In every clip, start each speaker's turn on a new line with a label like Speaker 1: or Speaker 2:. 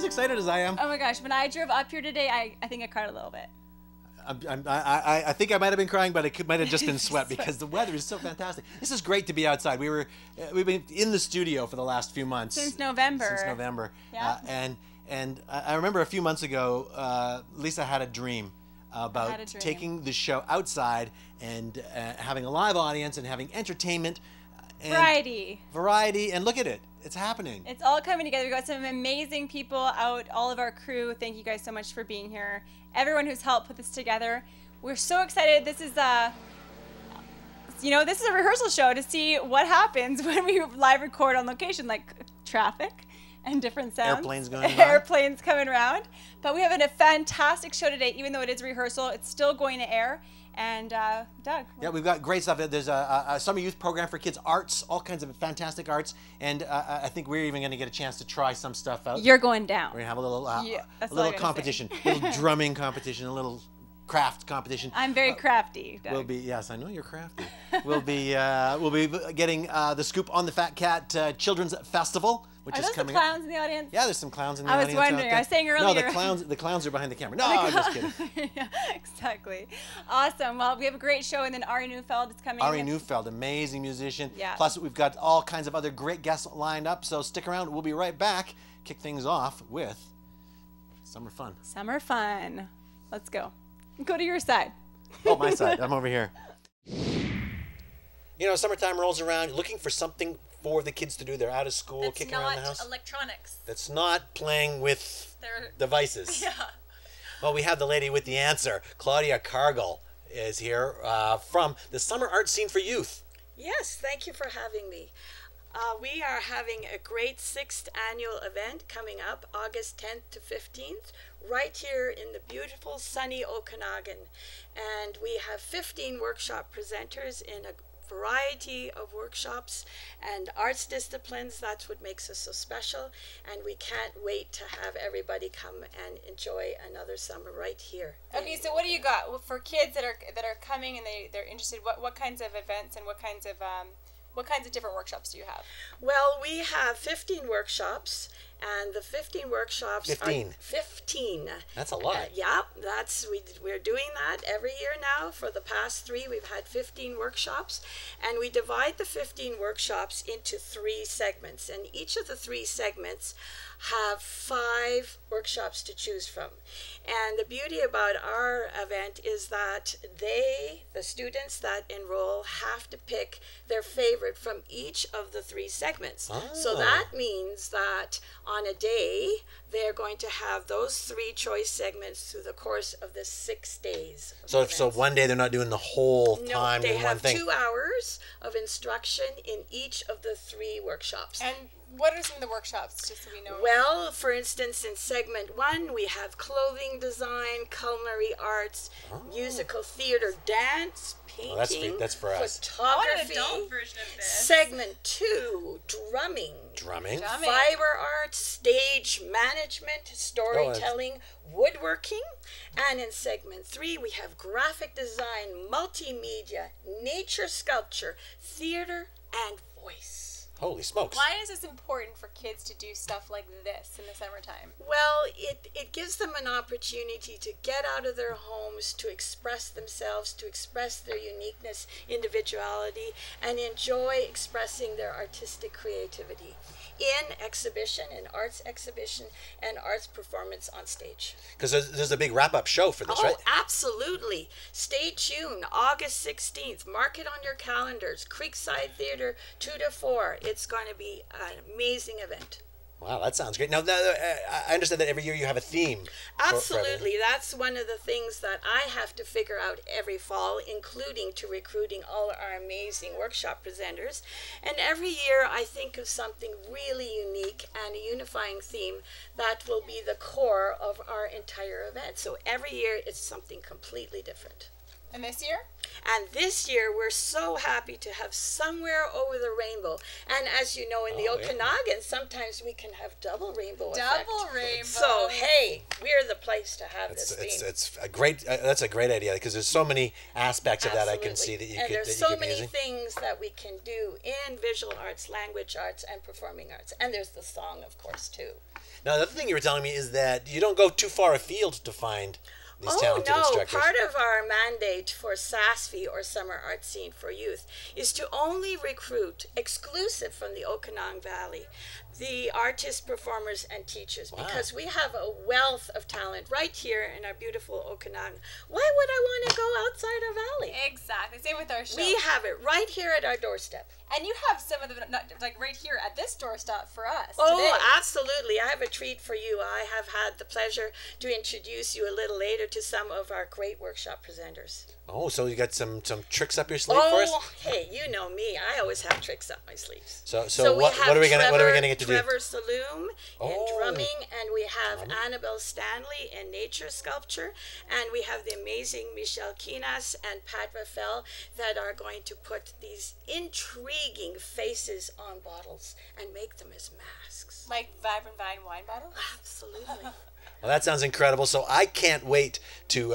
Speaker 1: excited as I am?
Speaker 2: Oh my gosh, when I drove up here today, I think I cried a little bit.
Speaker 1: I think I might have been crying, but it might have just been sweat because the weather is so fantastic. This is great to be outside. We've been in the studio for the last few months.
Speaker 2: Since November.
Speaker 1: Since November.
Speaker 2: Yeah.
Speaker 1: And I remember a few months ago, Lisa had a dream about taking the show outside and having a live audience and having entertainment. And variety, and look at it. It's happening.
Speaker 2: It's all coming together. We've got some amazing people out, all of our crew. Thank you guys so much for being here. Everyone who's helped put this together. We're so excited. This is this is a rehearsal show to see what happens when we live record on location, like traffic and different sounds.
Speaker 1: Airplanes going by.
Speaker 2: Airplanes coming around. But we have a fantastic show today. Even though it is rehearsal, it's still going to air. And Doug.
Speaker 1: Yeah, we've got great stuff. There's a summer youth program for kids, arts, all kinds of fantastic arts, and I think we're even going to get a chance to try some stuff out.
Speaker 2: You're going down.
Speaker 1: We're going to have a little competition, a little drumming competition, a little craft competition.
Speaker 2: I'm very crafty, Doug.
Speaker 1: Yes, I know you're crafty. We'll be getting the scoop on the Fat Cat Children's Festival, which is coming.
Speaker 2: Are those the clowns in the audience?
Speaker 1: Yeah, there's some clowns in the audience.
Speaker 2: I was wondering. I was saying earlier.
Speaker 1: No, the clowns are behind the camera. No, I'm just kidding.
Speaker 2: Yeah, exactly. Awesome. Well, we have a great show, and then Ari Neufeld is coming.
Speaker 1: Ari Neufeld, amazing musician.
Speaker 2: Yeah.
Speaker 1: Plus, we've got all kinds of other great guests lined up, so stick around. We'll be right back. Kick things off with Summer Fun.
Speaker 2: Summer Fun. Let's go. Go to your side.
Speaker 1: Oh, my side. I'm over here. You know, summertime rolls around, looking for something for the kids to do. They're out of school, kicking around the house.
Speaker 3: That's not electronics.
Speaker 1: That's not playing with
Speaker 3: They're
Speaker 1: devices.
Speaker 3: Yeah.
Speaker 1: Well, we have the lady with the answer. Claudia Cargill is here from the Summer Art Scene for Youth.
Speaker 4: Yes, thank you for having me. We are having a great 6th annual event coming up August 10th to 15th right here in the beautiful sunny Okanagan. And we have 15 workshop presenters in a variety of workshops and arts disciplines. That's what makes us so special, and we can't wait to have everybody come and enjoy another summer right here.
Speaker 2: Okay, so what do you got well, for kids that are coming and they're interested? What kinds of events and what kinds of different workshops do you have?
Speaker 4: Well, we have 15 workshops, and the 15 workshops
Speaker 1: 15.
Speaker 4: are 15.
Speaker 1: That's a lot.
Speaker 4: Yeah, we're doing that every year now. For the past 3, we've had 15 workshops, and we divide the 15 workshops into 3 segments, and each of the 3 segments have 5 workshops to choose from. And the beauty about our event is that the students that enroll, have to pick their favorite from each of the 3 segments.
Speaker 1: Oh.
Speaker 4: So that means that on a day, they're going to have those 3 choice segments through the course of the 6 days.
Speaker 1: So one day they're not doing the whole time
Speaker 4: they
Speaker 1: doing one
Speaker 4: have
Speaker 1: thing.
Speaker 4: 2 hours of instruction in each of the 3 workshops.
Speaker 2: And what are some of the workshops, just so we know?
Speaker 4: Well, for instance, in segment 1, we have clothing design, culinary arts, musical theater, dance, painting,
Speaker 1: that's for us.
Speaker 4: photography.
Speaker 3: I want an adult version of this.
Speaker 4: Segment 2, drumming.
Speaker 1: Drumming.
Speaker 4: Fiber arts, stage management, storytelling, woodworking. And in segment 3, we have graphic design, multimedia, nature sculpture, theater, and voice.
Speaker 1: Holy smokes.
Speaker 2: Why is this important for kids to do stuff like this in the summertime?
Speaker 4: Well, it gives them an opportunity to get out of their homes, to express themselves, to express their uniqueness, individuality, and enjoy expressing their artistic creativity in exhibition, in arts exhibition, and arts performance on stage.
Speaker 1: Because there's a big wrap-up show for this, right?
Speaker 4: Absolutely. Stay tuned. August 16th. Mark it on your calendars. Creekside Theater, 2 to 4. It's going to be an amazing event.
Speaker 1: Wow, that sounds great. Now, I understand that every year you have a theme.
Speaker 4: Absolutely. That's one of the things that I have to figure out every fall, including to recruiting all our amazing workshop presenters. And every year I think of something really unique and a unifying theme that will be the core of our entire event. So every year it's something completely different.
Speaker 2: And this year?
Speaker 4: And this year, we're so happy to have Somewhere Over the Rainbow. And as you know, in the Okanagan, sometimes we can have double rainbow effect.
Speaker 2: Double rainbow.
Speaker 4: So, hey, we're the place to have this theme.
Speaker 1: It's a great, that's a great idea, because there's so many aspects of that I can see that you
Speaker 4: and
Speaker 1: could,
Speaker 4: there's
Speaker 1: that you
Speaker 4: so
Speaker 1: could be
Speaker 4: many
Speaker 1: using.
Speaker 4: things that we can do in visual arts, language arts, and performing arts. And there's the song, of course, too.
Speaker 1: Now, the other thing you were telling me is that you don't go too far afield to find these talented instructors.
Speaker 4: Part of our mandate for SASFI, or Summer Art Scene for Youth, is to only recruit, exclusive from the Okanagan Valley, the artists, performers, and teachers, because we have a wealth of talent right here in our beautiful Okanagan. Why would I want to go outside our valley?
Speaker 2: Exactly. Same with our show.
Speaker 4: We have it right here at our doorstep.
Speaker 2: And you have some of them, like right here at this doorstep for us
Speaker 4: Oh,
Speaker 2: today.
Speaker 4: absolutely. I have a treat for you. I have had the pleasure to introduce you a little later to some of our great workshop presenters.
Speaker 1: Oh, so you got some tricks up your sleeve for us?
Speaker 4: Oh, hey, you know me. I always have tricks up my sleeves.
Speaker 1: So what are we gonna get to do?
Speaker 4: Trevor Saloom in drumming, and we have Annabelle Stanley in nature sculpture, and we have the amazing Michelle Kinas and Pat Raffel that are going to put these intriguing faces on bottles and make them as masks.
Speaker 2: Like Vibrant Vine wine bottles?
Speaker 4: Absolutely.
Speaker 1: Well, that sounds incredible. So I can't wait to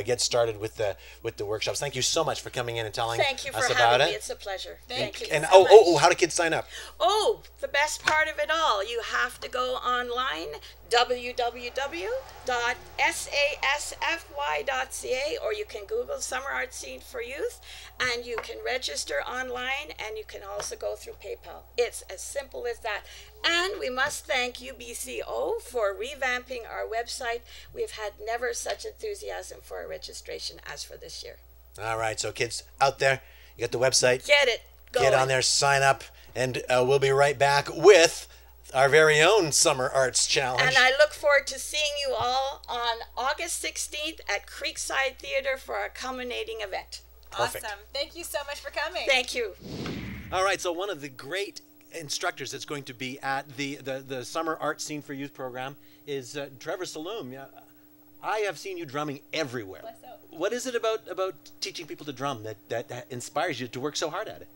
Speaker 1: get started with the workshops. Thank you so much for coming in and telling us about it.
Speaker 4: Thank you for having me. It's a pleasure. Thank you.
Speaker 1: And
Speaker 4: so much.
Speaker 1: how do kids sign up?
Speaker 4: Oh, the best part of it all, you have to go online, www.sasfy.ca, or you can Google Summer Art Scene for Youth, and you can register online, and you can also go through PayPal. It's as simple as that. And we must thank UBCO for revamping our website. We've had never such enthusiasm for our registration as for this year.
Speaker 1: All right, so kids out there, you got the website.
Speaker 4: Get it.
Speaker 1: Get on there, sign up, and we'll be right back with our very own Summer Arts Challenge.
Speaker 4: And I look forward to seeing you all on August 16th at Creekside Theater for our culminating event.
Speaker 1: Perfect.
Speaker 2: Awesome. Thank you so much for coming.
Speaker 4: Thank you.
Speaker 1: All right, so one of the great instructors that's going to be at the Summer Art Scene for Youth program is Trevor Saloom. Yeah, I have seen you drumming everywhere. What is it about teaching people to drum that inspires you to work so hard at it?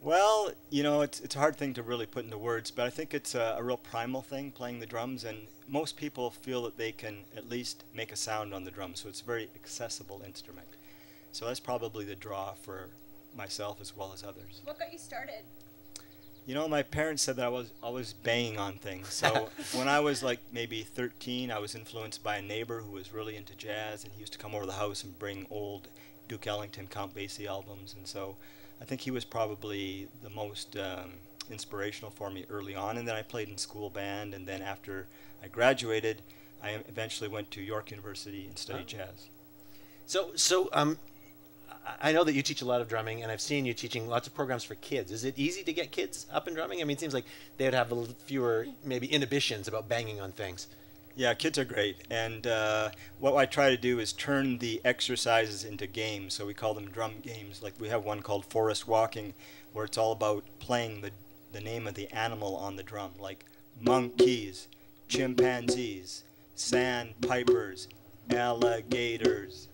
Speaker 5: Well, you know, it's a hard thing to really put into words, but I think it's a real primal thing, playing the drums, and most people feel that they can at least make a sound on the drums, so it's a very accessible instrument. So that's probably the draw for myself as well as others.
Speaker 2: What got you started?
Speaker 5: You know, my parents said that I was always banging on things. So when I was like maybe 13, I was influenced by a neighbor who was really into jazz, and he used to come over to the house and bring old Duke Ellington, Count Basie albums, and so I think he was probably the most inspirational for me early on. And then I played in school band, and then after I graduated, I eventually went to York University and studied jazz.
Speaker 1: So I know that you teach a lot of drumming, and I've seen you teaching lots of programs for kids. Is it easy to get kids up and drumming? I mean, it seems like they would have a little fewer, maybe, inhibitions about banging on things.
Speaker 5: Yeah, kids are great. And what I try to do is turn the exercises into games. So we call them drum games. Like we have one called Forest Walking, where it's all about playing the name of the animal on the drum, like monkeys, chimpanzees, sandpipers, alligators.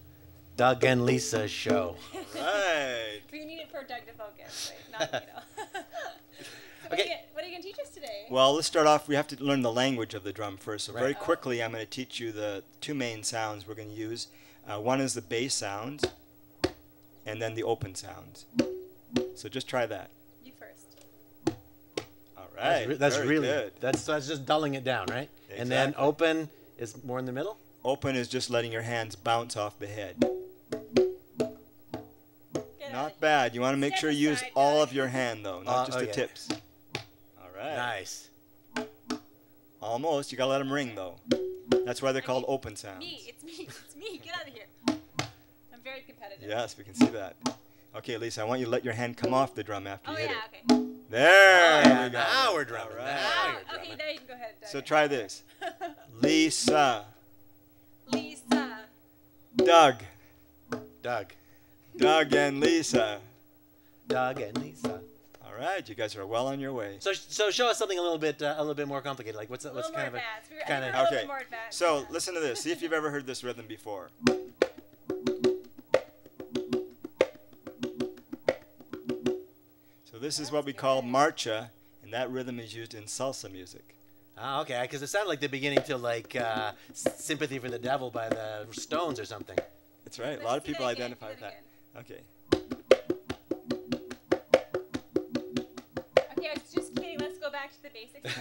Speaker 1: Doug and Lisa show.
Speaker 5: Right.
Speaker 2: We need it for Doug to focus, right? Not, So
Speaker 1: Okay.
Speaker 2: what are you going to teach us today?
Speaker 5: Well, let's start off. We have to learn the language of the drum first. So very quickly, I'm going to teach you the two main sounds we're going to use. One is the bass sounds, and then the open sounds. So just try that.
Speaker 2: You first.
Speaker 5: All right.
Speaker 1: That's
Speaker 5: very
Speaker 1: really
Speaker 5: good.
Speaker 1: That's just dulling it down, right?
Speaker 5: Exactly.
Speaker 1: And then open is more in the middle.
Speaker 5: Open is just letting your hands bounce off the head. Not bad. You want to make sure you use all of your hand, though, not just the tips. All right.
Speaker 1: Nice.
Speaker 5: Almost. You got to let them ring, though. That's why they're called open sounds.
Speaker 2: It's me. Get out of here. I'm very competitive.
Speaker 5: Yes, we can see that. Okay, Lisa, I want you to let your hand come off the drum after you hit it.
Speaker 2: Okay.
Speaker 5: There.
Speaker 1: Yeah, now we're drumming.
Speaker 5: All right.
Speaker 1: Now you're
Speaker 2: Okay,
Speaker 1: drumming.
Speaker 2: now you can go ahead. Doug.
Speaker 5: So try this. Lisa.
Speaker 2: Lisa.
Speaker 5: Doug.
Speaker 1: Doug.
Speaker 5: Doug and Lisa.
Speaker 1: Doug and Lisa.
Speaker 5: All right, you guys are well on your way.
Speaker 1: So show us something a little bit more complicated. Like what's
Speaker 2: A little
Speaker 1: kind
Speaker 2: more
Speaker 1: of
Speaker 2: advanced.
Speaker 1: a kind
Speaker 2: a
Speaker 1: of
Speaker 2: little
Speaker 5: Okay.
Speaker 2: bit more advanced.
Speaker 5: So listen to this. See if you've ever heard this rhythm before. this is what we call marcha, and that rhythm is used in salsa music.
Speaker 1: Oh, okay, because it sounded like the beginning to like "Sympathy for the Devil" by the Stones or something.
Speaker 5: That's right. A lot of people identify with that. Okay.
Speaker 2: Okay, I was just kidding. Let's go back to the basics.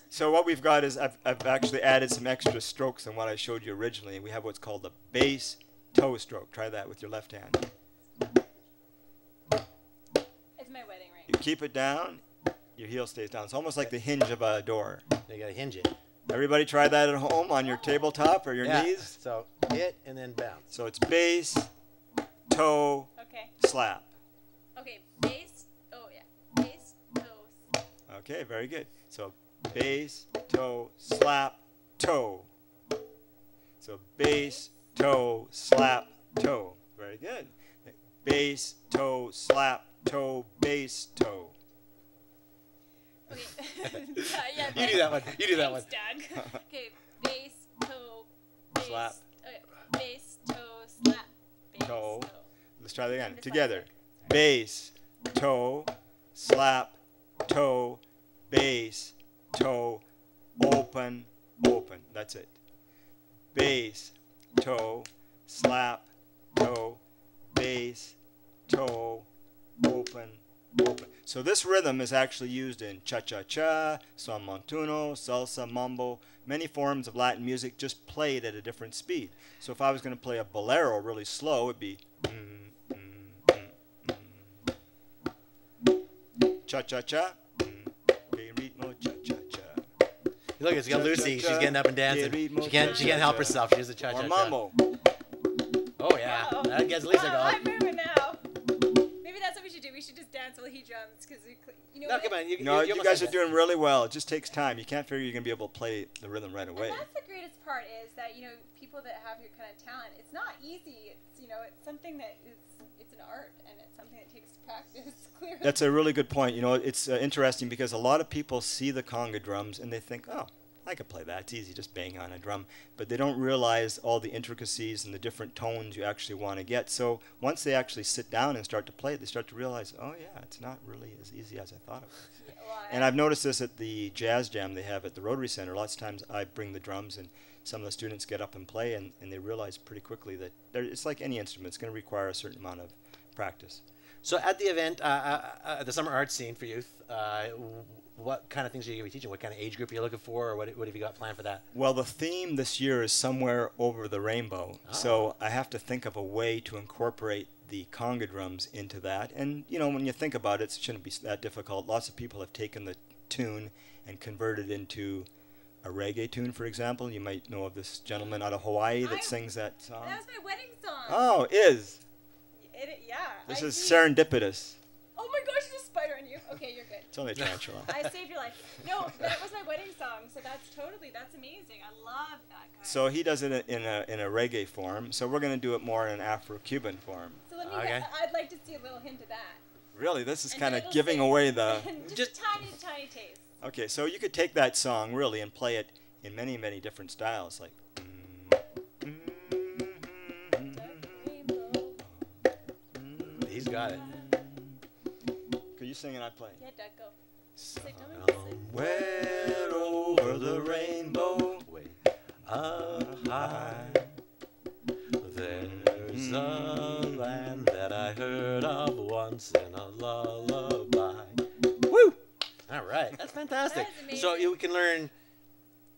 Speaker 1: So
Speaker 5: what we've got is I've actually added some extra strokes than what I showed you originally. We have what's called the bass toe stroke. Try that with your left hand.
Speaker 2: It's my wedding ring.
Speaker 5: You keep it down, your heel stays down. It's almost like the hinge of a door.
Speaker 1: You gotta hinge it.
Speaker 5: Everybody try that at home on your tabletop or your knees.
Speaker 1: So hit and then bounce.
Speaker 5: So it's bass, toe, slap.
Speaker 2: Okay, bass. Oh yeah, bass, toe.
Speaker 5: Okay, very good. So bass, toe, slap, toe. So bass, toe, slap, toe. Very good. Bass, toe, slap, toe, bass, toe.
Speaker 2: Okay. Yeah,
Speaker 1: you do that one. You do that one.
Speaker 2: Doug. Okay, bass, toe, bass,
Speaker 5: slap.
Speaker 2: Bass, toe, slap, bass,
Speaker 5: toe.
Speaker 2: toe.
Speaker 5: Let's try that again. Together. Bass, toe, slap, toe, bass, toe, open, open. That's it. Bass, toe, slap, toe, bass, toe, open, open. So this rhythm is actually used in cha-cha-cha, son montuno, salsa, mambo, many forms of Latin music just played at a different speed. So if I was going to play a bolero really slow, it'd be cha-cha-cha, ritmo cha-cha-cha.
Speaker 1: Look, it's got Lucy. She's getting up and dancing. She can't help herself. She does a cha-cha-cha.
Speaker 5: Or mambo.
Speaker 1: Oh yeah, that gets Lisa going.
Speaker 2: I'm moving now. Maybe that's what we should do. We should just dance while he drums, because
Speaker 1: No, come on.
Speaker 5: You guys are doing really well. It just takes time. You can't figure you're gonna be able to play the rhythm right away.
Speaker 2: And that's the greatest part is that people that have your kind of talent, it's not easy. It's something that it's an art, and it's something that takes practice. Clearly.
Speaker 5: That's a really good point. It's interesting because a lot of people see the conga drums and they think, oh, I could play that. It's easy, just bang on a drum. But they don't realize all the intricacies and the different tones you actually want to get. So once they actually sit down and start to play it, they start to realize, oh yeah, it's not really as easy as I thought it was.
Speaker 2: Yeah, well,
Speaker 5: and I've noticed this at the jazz jam they have at the Rotary Center. Lots of times I bring the drums and some of the students get up and play, and they realize pretty quickly that it's like any instrument. It's going to require a certain amount of practice.
Speaker 1: So at the event, the summer arts scene for youth, what kind of things are you going to be teaching? What kind of age group are you looking for, or what have you got planned for that?
Speaker 5: Well, the theme this year is Somewhere Over the Rainbow. Oh. So I have to think of a way to incorporate the conga drums into that. And, when you think about it, it shouldn't be that difficult. Lots of people have taken the tune and converted into a reggae tune, for example. You might know of this gentleman out of Hawaii that sings that song.
Speaker 2: That was my wedding song.
Speaker 5: Oh, is.
Speaker 2: Yeah.
Speaker 5: This is serendipitous.
Speaker 2: Oh my gosh, there's a spider on you. Okay, you're good.
Speaker 5: It's only a tarantula.
Speaker 2: I saved your life. No, that was my wedding song, so that's amazing. I love that guy.
Speaker 5: So he does it in a reggae form. So we're going to do it more in an Afro-Cuban form.
Speaker 2: So I'd like to see a little hint of that.
Speaker 5: Really? This is kind of giving away the...
Speaker 2: just tiny taste.
Speaker 5: Okay, so you could take that song, really, and play it in many, many different styles, like...
Speaker 1: He's got it.
Speaker 5: Could you sing and I play?
Speaker 2: Yeah, Doug, go.
Speaker 1: Somewhere over the rainbow, way up high, there's a land that I heard of once in a lullaby. Woo! All right, that's fantastic. So you can learn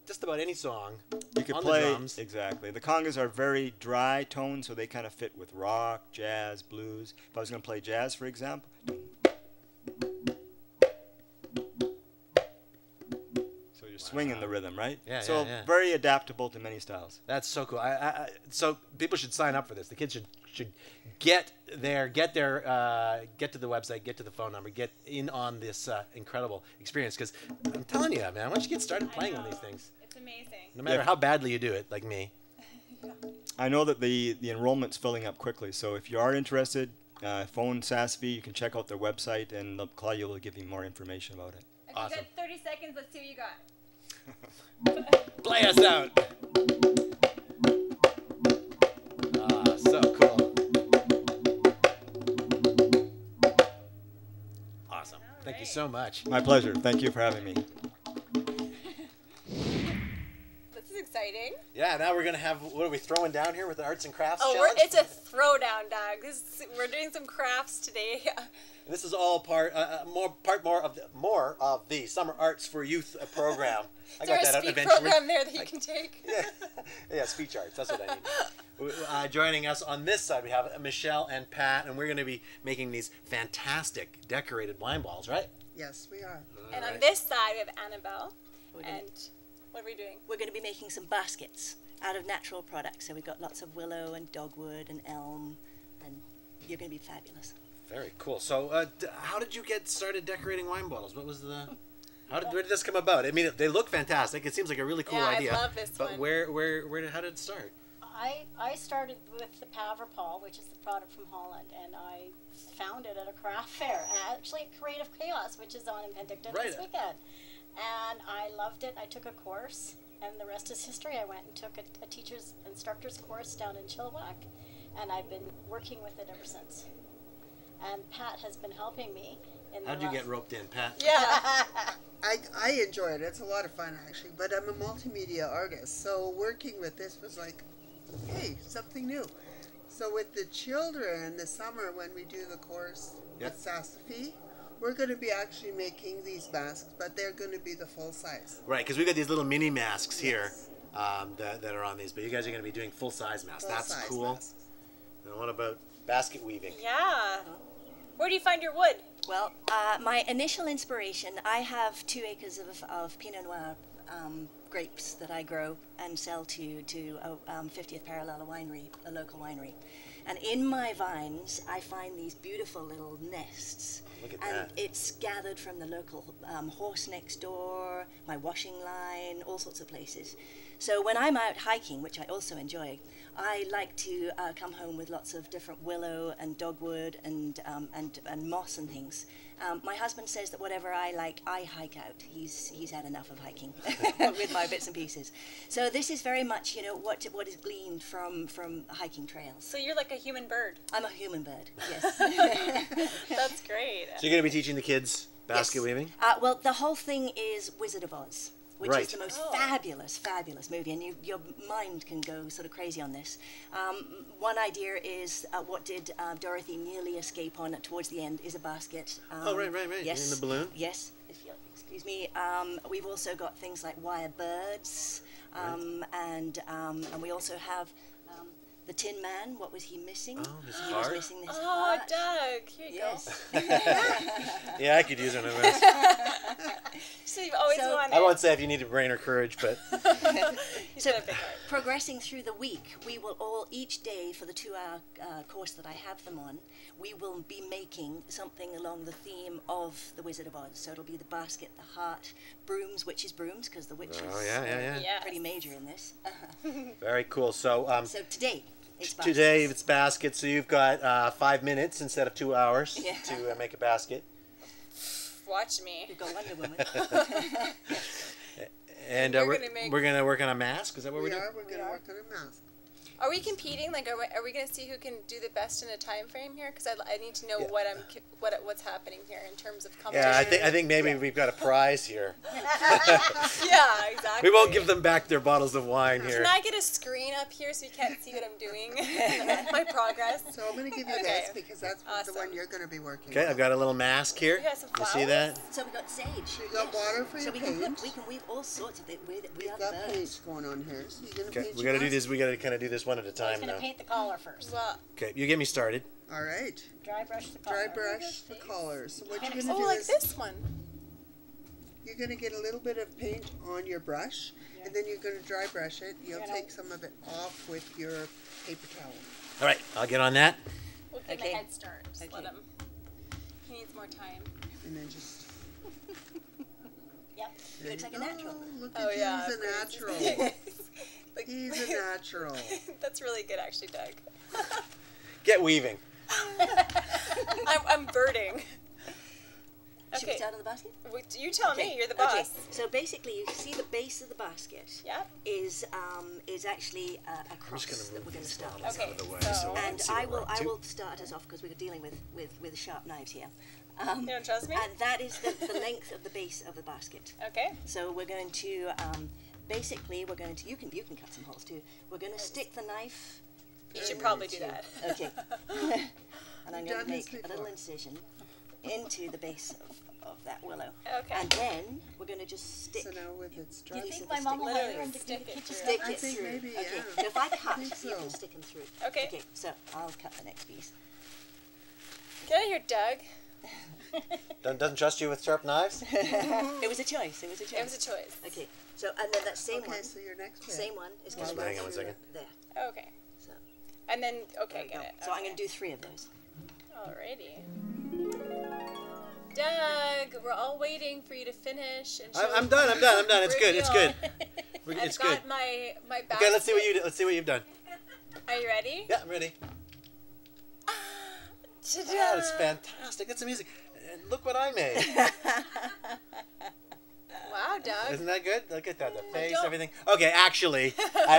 Speaker 1: just about any song.
Speaker 5: You could play the drums. Exactly. The congas are very dry tones, so they kind of fit with rock, jazz, blues. If I was going to play jazz, for example. So you're swinging the rhythm, right?
Speaker 1: Yeah.
Speaker 5: So
Speaker 1: yeah.
Speaker 5: very adaptable to many styles.
Speaker 1: That's so cool. So people should sign up for this. The kids should get to the website, get to the phone number, get in on this incredible experience. Because I'm telling you, man, once you get started playing on these things,
Speaker 2: it's amazing.
Speaker 1: No matter how badly you do it, like me.
Speaker 5: I know that the enrollment's filling up quickly. So if you are interested, phone SASV. You can check out their website, and Claudia will give you more information about it.
Speaker 2: Okay,
Speaker 1: awesome.
Speaker 2: You got 30 seconds. Let's see what you got.
Speaker 1: Play us out. So cool. so much.
Speaker 5: My pleasure. Thank you for having me.
Speaker 2: This is exciting.
Speaker 1: Yeah, now we're going to have, what are we throwing down here with the arts and crafts
Speaker 2: Oh,
Speaker 1: challenge?
Speaker 2: it's a throwdown, Doug. We're doing some crafts today.
Speaker 1: And this is all part more of the Summer Arts for Youth program.
Speaker 2: Is there a speed program there that you can take?
Speaker 1: Yeah, speech arts. That's what I need. Joining us on this side, we have Michelle and Pat, and we're going to be making these fantastic decorated wine balls, right?
Speaker 6: Yes, we are.
Speaker 2: And on this side, we have Annabelle. And what are we doing?
Speaker 7: We're going to be making some baskets out of natural products. So we've got lots of willow and dogwood and elm, and you're going to be fabulous.
Speaker 1: Very cool. So, how did you get started decorating wine bottles? What was the... where did this come about? I mean, they look fantastic. It seems like a really cool idea.
Speaker 2: I love this one.
Speaker 1: But how did it start?
Speaker 8: I started with the Pavre Paul, which is the product from Holland, and I found it at a craft fair, actually at Creative Chaos, which is on in Penticton this weekend. And I loved it. I took a course, and the rest is history. I went and took a teacher's instructor's course down in Chilliwack, and I've been working with it ever since. And Pat has been helping me.
Speaker 1: How did you get roped in, Pat?
Speaker 2: Yeah.
Speaker 6: I enjoy it. It's a lot of fun, actually. But I'm a multimedia artist, so working with this was like, hey, something new. So with the children, this summer when we do the course with Sasafi, we're going to be actually making these masks, but they're going to be the full size.
Speaker 1: Right, because we've got these little mini masks here that are on these, but you guys are going to be doing full-size masks. That's cool. Masks. And what about basket weaving?
Speaker 2: Yeah. Where do you find your wood?
Speaker 7: Well, my initial inspiration, I have 2 acres of Pinot Noir grapes that I grow and sell to 50th Parallel winery, a local winery. And in my vines, I find these beautiful little nests.
Speaker 1: Look at
Speaker 7: and
Speaker 1: that.
Speaker 7: It's gathered from the local horse next door, my washing line, all sorts of places. So when I'm out hiking, which I also enjoy, I like to come home with lots of different willow and dogwood and moss and things. My husband says that whatever I like, I hike out. He's had enough of hiking with my bits and pieces. So this is very much, what is gleaned from hiking trails.
Speaker 2: So you're like a human bird.
Speaker 7: I'm a human bird, yes.
Speaker 2: That's great.
Speaker 1: So you're going to be teaching the kids basket weaving?
Speaker 7: Well, the whole thing is Wizard of Oz, which is the most fabulous movie, and your mind can go sort of crazy on this. One idea is what did Dorothy nearly escape on towards the end is a basket.
Speaker 1: Right.
Speaker 7: Yes.
Speaker 1: In the balloon?
Speaker 7: Yes, if you'll excuse me. We've also got things like wire birds, and we also have the Tin Man. What was he missing?
Speaker 1: Oh, his
Speaker 7: he
Speaker 1: heart?
Speaker 7: was missing this heart.
Speaker 2: Doug, here you go.
Speaker 1: Yeah, I could use one of those.
Speaker 2: So you've always wanted.
Speaker 1: I won't say if you need brain or courage, but...
Speaker 7: So progressing through the week, we will each day for the 2-hour course that I have them on, we will be making something along the theme of the Wizard of Oz. So it'll be the basket, the heart, brooms, witches' brooms, because the witch is pretty major in this.
Speaker 1: Very cool. So
Speaker 7: today, it's baskets.
Speaker 1: Today it's baskets. So you've got 5 minutes instead of 2 hours to make a basket.
Speaker 2: Watch me.
Speaker 7: You've got Wonder Woman.
Speaker 1: And we're gonna work on a mask. Is that what we're doing?
Speaker 6: We're gonna work on a mask.
Speaker 2: Are we competing? Like, are we going to see who can do the best in a time frame here? Because I need to know what's happening here in terms of competition.
Speaker 1: Yeah, I think maybe we've got a prize here.
Speaker 2: Yeah, exactly.
Speaker 1: We won't give them back their bottles of wine here.
Speaker 2: Can I get a screen up here so you can't see what I'm doing? My progress.
Speaker 6: So I'm going to give you this because that's the one you're going to be working
Speaker 1: Okay,
Speaker 6: on.
Speaker 1: I've got a little mask here.
Speaker 2: You
Speaker 1: see that?
Speaker 7: So we got sage.
Speaker 6: We got water for your paint.
Speaker 7: We can weave all sorts of it. We've
Speaker 6: got paint going on here. So you're going to paint
Speaker 1: we got to do this. We got to kind of do this one at a time now.
Speaker 8: Paint the collar first.
Speaker 1: Okay, you get me started.
Speaker 6: All right.
Speaker 8: Dry brush the collar.
Speaker 6: Dry brush the collar. So what you're going to do
Speaker 2: like
Speaker 6: is
Speaker 2: this one.
Speaker 6: You're going to get a little bit of paint on your brush, and then you're going to dry brush it. You'll take some of it off with your paper towel.
Speaker 1: All right, I'll get on that.
Speaker 2: We'll give him a head start. Just let him. He needs more time.
Speaker 6: And then just...
Speaker 7: Yep. He looks like a natural.
Speaker 6: Look at you, he's a natural. He's a natural.
Speaker 2: That's really good, actually, Doug.
Speaker 1: Get weaving.
Speaker 2: I'm birding.
Speaker 7: Should we start on the basket?
Speaker 2: You tell me. You're the boss.
Speaker 7: Okay. So basically, you see the base of the basket is actually a cross that we're going to start.
Speaker 2: Okay.
Speaker 7: And I will start us off because we're dealing with sharp knives here.
Speaker 2: You don't trust me?
Speaker 7: And that is the length of the base of the basket.
Speaker 2: Okay.
Speaker 7: So we're going to, basically, we're going to, you can cut some holes too. We're going to stick the knife.
Speaker 2: You should probably do that.
Speaker 7: Okay. And I'm going to make a little incision into the base of that willow.
Speaker 2: Okay.
Speaker 7: And then we're going to just stick.
Speaker 6: So now with its
Speaker 8: Do you
Speaker 6: dry,
Speaker 8: think my mom will let her in to
Speaker 2: stick
Speaker 8: the
Speaker 2: it
Speaker 8: kitchen?
Speaker 2: through.
Speaker 7: Stick
Speaker 6: I
Speaker 7: it
Speaker 6: think
Speaker 7: through.
Speaker 6: maybe,
Speaker 7: Okay.
Speaker 6: yeah.
Speaker 7: So if I cut,
Speaker 6: think
Speaker 7: you can
Speaker 6: so.
Speaker 7: stick them through.
Speaker 2: Okay.
Speaker 7: Okay. So I'll cut the next piece.
Speaker 2: Get out of here, Doug.
Speaker 1: Doesn't trust you with sharp knives?
Speaker 7: It was a choice. It was a choice.
Speaker 2: It was a choice.
Speaker 7: Okay. So and then that same
Speaker 6: Okay,
Speaker 7: one.
Speaker 6: so your next bit.
Speaker 7: Same one is
Speaker 1: Just
Speaker 7: going to
Speaker 1: hang on one second.
Speaker 7: there.
Speaker 2: Okay.
Speaker 7: So,
Speaker 2: And then, okay, get it.
Speaker 7: so I'm going to do 3 of those.
Speaker 2: Alrighty. Doug, we're all waiting for you to finish. And
Speaker 1: I'm done. It's good. It's good.
Speaker 2: I've
Speaker 1: It's
Speaker 2: got
Speaker 1: good.
Speaker 2: my basket.
Speaker 1: Okay, let's see what you do. Let's see what you've done.
Speaker 2: Are you ready?
Speaker 1: Yeah, I'm ready.
Speaker 2: Ta-da!
Speaker 1: That's fantastic. That's amazing. And look what I made.
Speaker 2: Wow, Doug.
Speaker 1: Isn't that good? Look at that. The face,
Speaker 2: don't-
Speaker 1: everything. Okay, actually,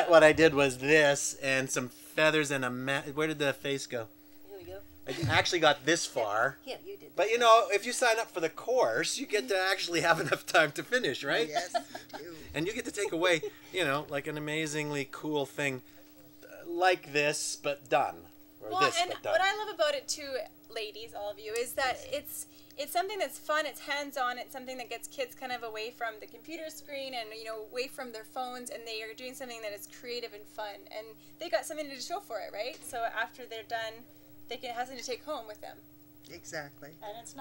Speaker 1: what I did was this and some feathers and a where did the face go?
Speaker 7: Here we go.
Speaker 1: I actually got this far.
Speaker 7: Here, you did.
Speaker 1: But you know, if you sign up for the course, you get to actually have enough time to finish, right?
Speaker 6: Yes, you do.
Speaker 1: And you get to take away, you know, like an amazingly cool thing like this, but done. Or
Speaker 2: Well,
Speaker 1: this,
Speaker 2: and
Speaker 1: but done.
Speaker 2: what I love about it too, ladies, all of you, is that it's something that's fun. It's hands-on. It's something that gets kids kind of away from the computer screen and away from their phones, and they are doing something that is creative and fun, and they got something to show for it, right? So after they're done, they can have something to take home with them.
Speaker 6: Exactly.
Speaker 8: And it's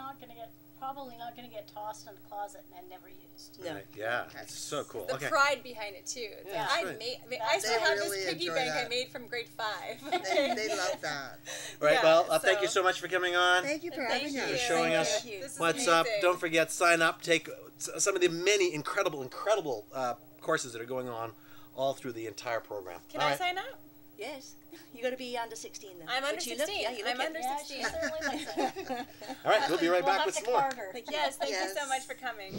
Speaker 8: probably not going to get tossed in the closet and never used.
Speaker 7: No.
Speaker 1: Right, yeah, it's so cool.
Speaker 2: The
Speaker 1: okay.
Speaker 2: pride behind it too.
Speaker 1: Yeah,
Speaker 2: I
Speaker 1: that's right.
Speaker 2: I still
Speaker 6: They
Speaker 2: have
Speaker 6: really
Speaker 2: this piggy
Speaker 6: enjoy
Speaker 2: bank I
Speaker 6: that.
Speaker 2: made from grade 5.
Speaker 6: They love that.
Speaker 1: Right,
Speaker 2: Yeah,
Speaker 1: well, thank you
Speaker 2: so-
Speaker 1: so much for coming on.
Speaker 6: Thank you for
Speaker 2: Thank
Speaker 6: having
Speaker 2: you.
Speaker 6: us.
Speaker 1: For showing
Speaker 2: Thank
Speaker 1: us
Speaker 2: you. This is
Speaker 1: what's up.
Speaker 2: amazing.
Speaker 1: Don't forget, sign up. Take some of the many incredible courses that are going on all through the entire program.
Speaker 2: Can
Speaker 1: All
Speaker 2: I
Speaker 1: right.
Speaker 2: sign up?
Speaker 7: Yes. You got to be under 16 though.
Speaker 2: I'm under
Speaker 7: But you
Speaker 2: 16.
Speaker 7: Look, yeah, you look
Speaker 2: I'm
Speaker 7: it.
Speaker 2: under
Speaker 8: Yeah,
Speaker 2: 16.
Speaker 8: she certainly looks it.
Speaker 1: All right, we'll be right
Speaker 8: We'll
Speaker 1: back
Speaker 8: have
Speaker 1: with
Speaker 8: to
Speaker 1: some more.
Speaker 8: card her.
Speaker 2: Yes, thank you so
Speaker 6: Yes.
Speaker 2: much for coming.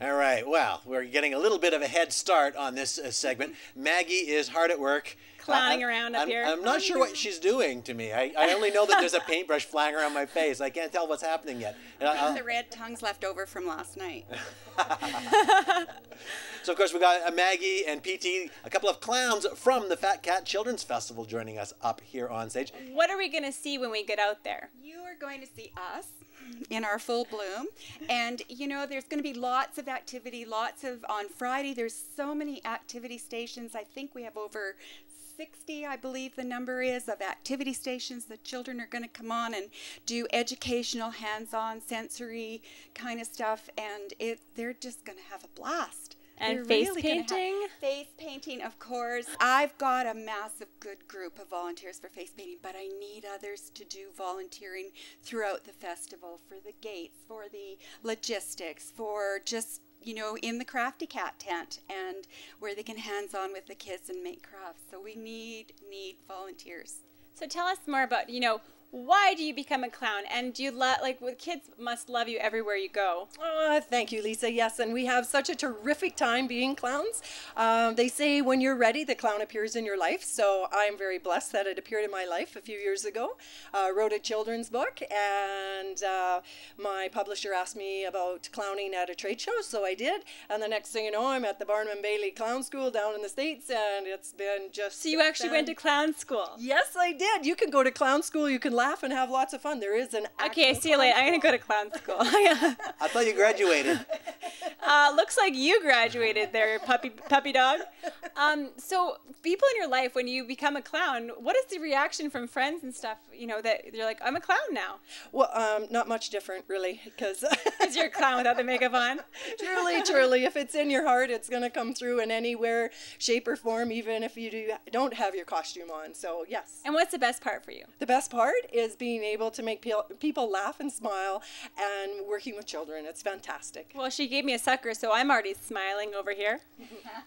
Speaker 1: All right, well, we're getting a little bit of a head start on this segment. Maggie is hard at work.
Speaker 2: Clowning around up
Speaker 1: I'm,
Speaker 2: here.
Speaker 1: I'm not sure what she's doing to me. I only know that there's a paintbrush flying around my face. I can't tell what's happening yet. And
Speaker 9: The red tongue's left over from last night.
Speaker 1: So, of course, we got Maggie and PT, a couple of clowns from the Fat Cat Children's Festival joining us up here on stage.
Speaker 2: What are we going to see when we get out there?
Speaker 9: You are going to see us in our full bloom. And, there's going to be lots of activity, on Friday, there's so many activity stations. I think we have over 60, I believe the number is, of activity stations. The children are going to come on and do educational, hands-on, sensory kind of stuff, and they're just going to have a blast.
Speaker 2: And
Speaker 9: They're
Speaker 2: face
Speaker 9: really gonna have
Speaker 2: painting?
Speaker 9: Face painting, of course. I've got a massive good group of volunteers for face painting, but I need others to do volunteering throughout the festival, for the gates, for the logistics, for just in the Crafty Cat tent, and where they can hands-on with the kids and make crafts. So we need volunteers.
Speaker 2: So tell us more about, why do you become a clown? And do you kids must love you everywhere you go.
Speaker 10: Thank you, Lisa. Yes, and we have such a terrific time being clowns. They say when you're ready, the clown appears in your life. So I'm very blessed that it appeared in my life a few years ago. Wrote a children's book, and my publisher asked me about clowning at a trade show, so I did. And the next thing you know, I'm at the Barnum and Bailey Clown School down in the States, and it's been just...
Speaker 2: So you actually went to clown school?
Speaker 10: Yes, I did. You can go to clown school. You can laugh and have lots of fun. There is an
Speaker 2: Okay, see you later. I'm going to go to clown school.
Speaker 1: I thought you graduated.
Speaker 2: Looks like you graduated there, puppy dog. So people in your life, when you become a clown, what is the reaction from friends and stuff, that they're like, I'm a clown now?
Speaker 10: Well, not much different, really, because...
Speaker 2: Because you're a clown without the makeup on?
Speaker 10: Truly. If it's in your heart, it's going to come through in anywhere, shape, or form, even if you don't have your costume on. So, yes.
Speaker 2: And what's the best part for you?
Speaker 10: The best part is being able to make people laugh and smile and working with children. It's fantastic.
Speaker 2: Well, she gave me a sucker, so I'm already smiling over here.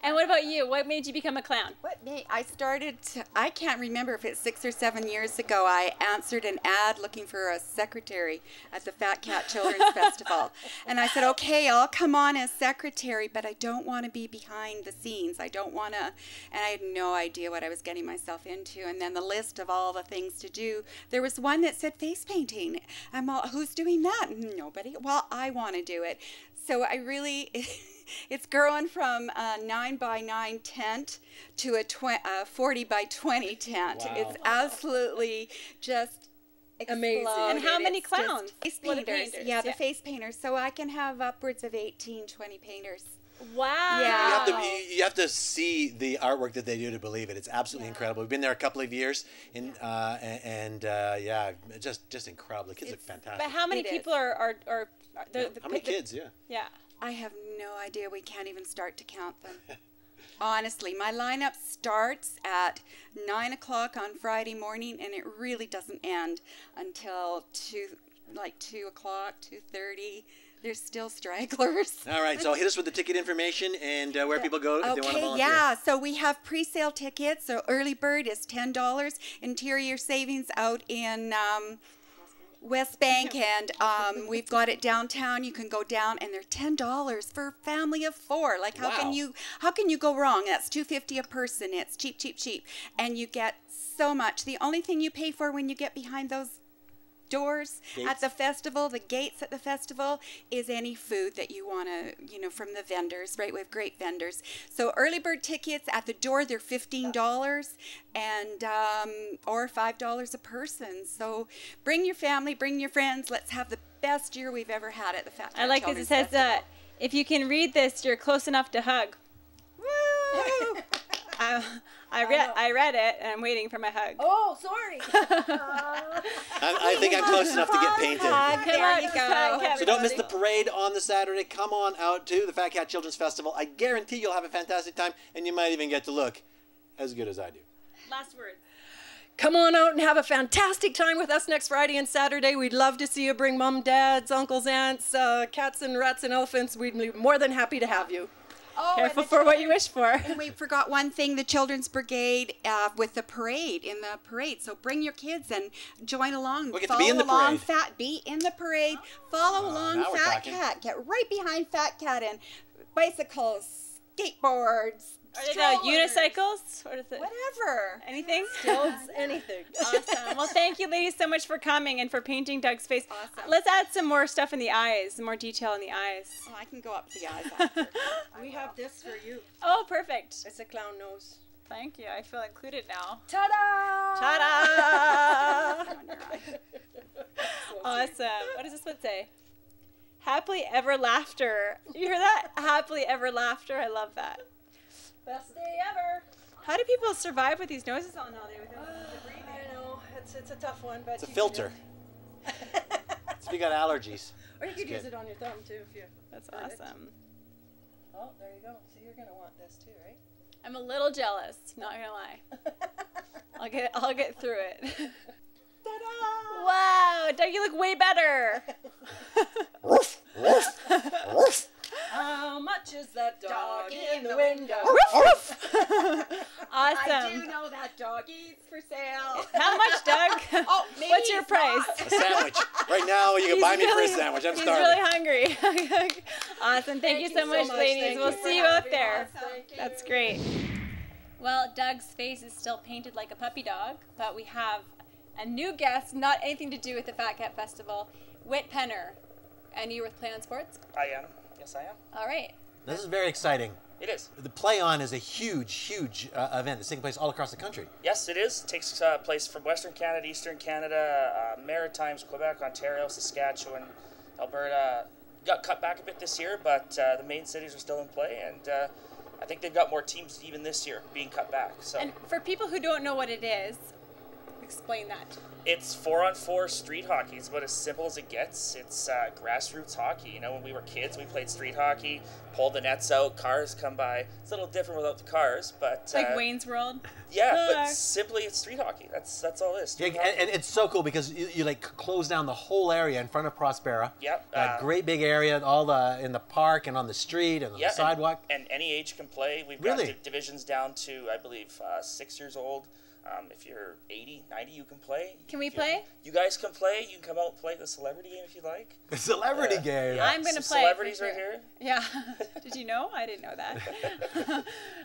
Speaker 2: And what about you? What made you become a clown?
Speaker 9: What made I started? I can't remember if it's 6 or 7 years ago. I answered an ad looking for a secretary at the Fat Cat Children's Festival, and I said, "Okay, I'll come on as secretary, but I don't want to be behind the scenes. I don't want to." And I had no idea what I was getting myself into. And then the list of all the things to do, there was one that said face painting. I'm all, who's doing that? Nobody. Well, I want to do it. So I really. It's growing from a 9x9 tent to a 40x20 tent. Wow. It's absolutely just
Speaker 10: amazing.
Speaker 2: And how many clowns?
Speaker 9: Face painters. Yeah, the face painters. So I can have upwards of 18, 20 painters.
Speaker 2: Wow.
Speaker 9: Yeah.
Speaker 1: You have to see the artwork that they do to believe it. It's absolutely incredible. We've been there a couple of years, just incredible. The kids look fantastic.
Speaker 2: But how many people are
Speaker 1: how many kids?
Speaker 2: Yeah.
Speaker 9: I have no idea. We can't even start to count them. Honestly, my lineup starts at 9 o'clock on Friday morning, and it really doesn't end until 2 o'clock, 2:30. There's still stragglers.
Speaker 1: All right, so hit us with the ticket information and where people go if they want to volunteer.
Speaker 9: Yeah, so we have pre-sale tickets. So early bird is $10. Interior savings out in West Bank, and we've got it downtown. You can go down, and they're $10 for a family of 4. Like, how can you go wrong? That's $2.50 a person. It's cheap, cheap, cheap, and you get so much. The only thing you pay for when you get behind those doors at the festival, the gates at the festival, is any food that you want to, from the vendors, right? We have great vendors. So early bird tickets at the door, they're $15 and or $5 a person. So bring your family, bring your friends. Let's have the best year we've ever had at the Fat Cat
Speaker 2: I like this. It says that if you can read this, you're close enough to hug.
Speaker 9: Woo!
Speaker 2: I read it, and I'm waiting for my hug.
Speaker 8: Oh, sorry.
Speaker 1: I think I'm close enough to get painted.
Speaker 9: There you go.
Speaker 1: So don't miss the parade on the Saturday. Come on out to the Fat Cat Children's Festival. I guarantee you'll have a fantastic time, and you might even get to look as good as I do.
Speaker 2: Last word.
Speaker 10: Come on out and have a fantastic time with us next Friday and Saturday. We'd love to see you. Bring mom, dads, uncles, aunts, cats and rats and elephants. We'd be more than happy to have you.
Speaker 9: Oh,
Speaker 2: careful for what you wish for.
Speaker 9: And we forgot one thing, the Children's Brigade with the parade, So bring your kids and join along.
Speaker 1: We get to be in the parade.
Speaker 9: Be in the parade. Follow along Fat Cat. Get right behind Fat Cat and bicycles, skateboards,
Speaker 2: Are they unicycles? What is it?
Speaker 9: Whatever.
Speaker 2: Anything?
Speaker 10: Stilts, anything.
Speaker 2: Awesome. Well, thank you, ladies, so much for coming and for painting Doug's face.
Speaker 9: Awesome.
Speaker 2: Let's add some more stuff in the eyes, some more detail in the eyes.
Speaker 9: Oh, I can go up the eyes after.
Speaker 10: We have this for you.
Speaker 2: Oh, perfect.
Speaker 10: It's a clown nose.
Speaker 2: Thank you. I feel included now.
Speaker 8: Ta-da!
Speaker 2: Ta-da! Awesome. What does this one say? Happily ever laughter. You hear that? Happily ever laughter. I love that.
Speaker 10: Best day ever.
Speaker 2: How do people survive with these noses on all day without breathing?
Speaker 10: I know. It's a tough one, but
Speaker 1: it's a filter. So if you got allergies.
Speaker 10: Or you could use it on your thumb too if you.
Speaker 2: That's awesome.
Speaker 10: Oh, there you go. So you're gonna want this too, right?
Speaker 2: I'm a little jealous. Not gonna lie. I'll get through it. Ta-da! Wow, Doug, you look way better.
Speaker 10: How much is that dog in the window?
Speaker 2: Awesome.
Speaker 9: I do know that doggy's for sale.
Speaker 2: How much, Doug?
Speaker 9: Oh, maybe
Speaker 2: what's your price?
Speaker 1: A sandwich. Right now, you can buy me for a sandwich. I'm starving.
Speaker 2: He's really hungry. Awesome. Thank you so much, ladies. We'll see you out there. That's great. Well, Doug's face is still painted like a puppy dog, but we have a new guest, not anything to do with the Fat Cat Festival, Whit Penner. And you with Play On Sports?
Speaker 11: I am. Yes, I am.
Speaker 2: All right.
Speaker 1: This is very exciting.
Speaker 11: It is.
Speaker 1: The Play On is a huge event that's taking place all across the country.
Speaker 11: Yes, it is. It takes place from Western Canada, Eastern Canada, Maritimes, Quebec, Ontario, Saskatchewan, Alberta. Got cut back a bit this year, but the main cities are still in play, and I think they've got more teams even this year being cut back. So.
Speaker 2: And for people who don't know what it is, explain that.
Speaker 11: It's 4-on-4 street hockey. It's about as simple as it gets. It's grassroots hockey. You know, when we were kids, we played street hockey, pulled the nets out, cars come by. It's a little different without the cars, but...
Speaker 2: It's like Wayne's World?
Speaker 11: Yeah, but simply it's street hockey. That's all it is.
Speaker 1: Yeah, and it's so cool because you like close down the whole area in front of Prospera.
Speaker 11: Yep.
Speaker 1: That great big area, all in the park and on the street and on the sidewalk.
Speaker 11: And any age can play. We've got divisions down to, I believe, 6 years old. If you're 80, 90, you can play.
Speaker 2: Can we play?
Speaker 11: You guys can play. You can come out and play the celebrity game if you like.
Speaker 1: The celebrity game.
Speaker 11: Yeah.
Speaker 2: I'm going to play.
Speaker 11: Celebrities are here.
Speaker 2: Yeah. Did you know? I didn't know that.